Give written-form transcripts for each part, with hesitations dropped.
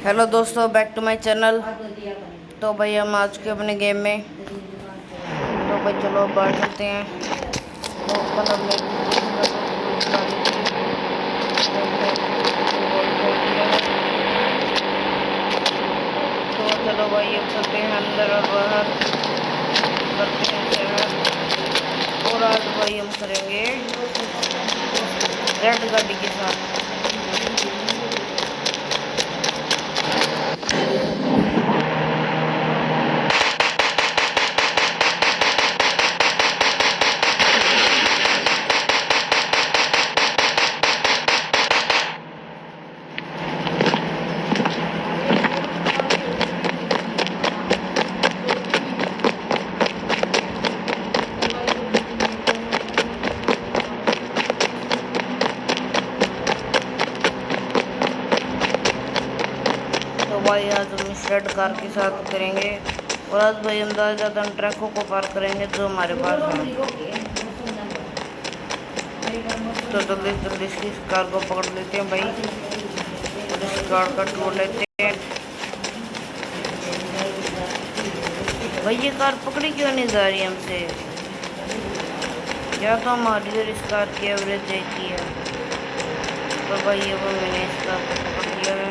Hello दोस्तों, back to my channel. तो भाई हम आज के अपने गेम में तो भाई चलो बाहर चलते हैं। तो कल हमने तो चलो भाई अब चलते हैं अंदर और बाहर करते हैं शहर। और आज भाई हम करेंगे रेड गाड़ी के साथ। भाई आज हम इस रेड कार के साथ करेंगे और आज भाई हम ज़्यादा ट्रकों को पार करेंगे जो हमारे पास हैं। तो जल्दी जल्दी इस कार को पकड़ लेते हैं भाई और इस कार का टूर लेते हैं। भाई ये कार पकड़ी क्यों नहीं जा रही हमसे? या तो हमारी और इस कार की एवरेज देखी है। तो भाई अब मैंने इस कार को पकड़ लिया है।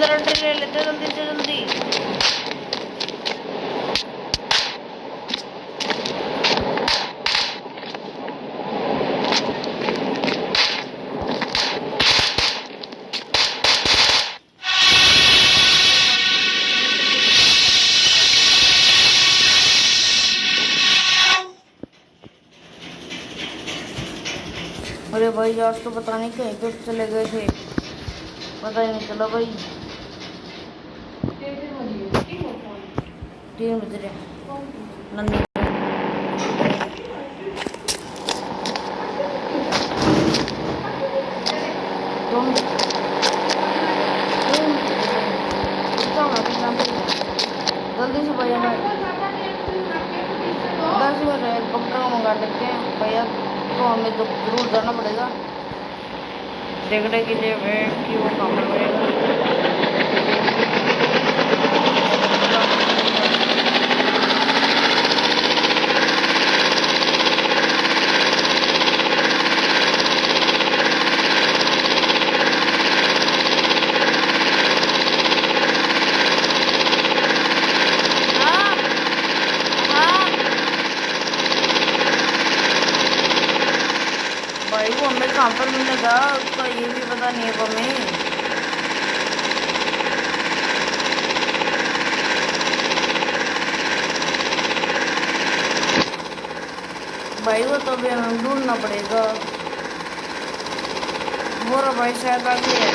अंदर एंट्री ले लेते हैं जल्दी से जल्दी। अरे भाई आज तो पता नहीं कहीं पे चले गए थे, पता ही नहीं चला भाई। 3 बज रहे नंदी जल्दी से भैया मैं 10 मिनट हेलीकॉप्टर मंगा लेते हैं भैया, तो हमें तो जरूर जाना पड़ेगा देखने के लिए कि वो कहाँ पर मिलेगा। भाई वो हमें कहाँ पर मिलेगा उसका ये भी पता नहीं है हमें। भाई वो तो अभी हमें ढूंढना पड़ेगा। वो रहा भाई शायद आगे है।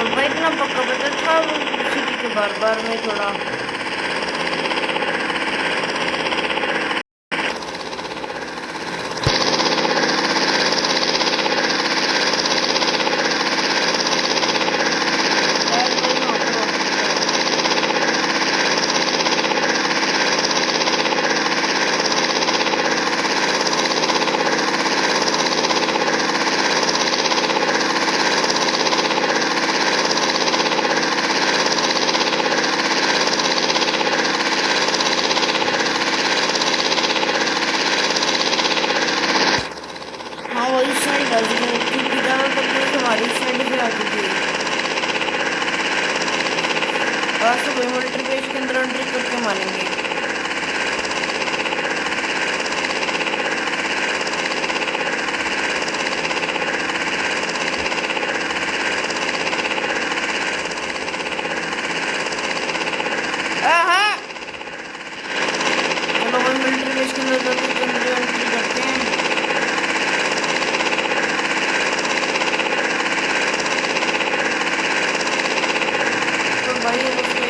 भाई इतना पक्का पता था सिटी के बार बार में थोड़ा इस साइड आ गई क्योंकि ज़्यादातर पुलिस हमारी साइड से आती थी। आज तो कोई मिलिट्री बेस के अंदर एंट्री करके मारेंगे। चलो भाई मिलिट्री बेस के अंदर एंट्री करते हैं। भाई उसको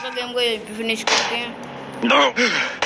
का गेम को यहीं पे फिनिश करते हैं।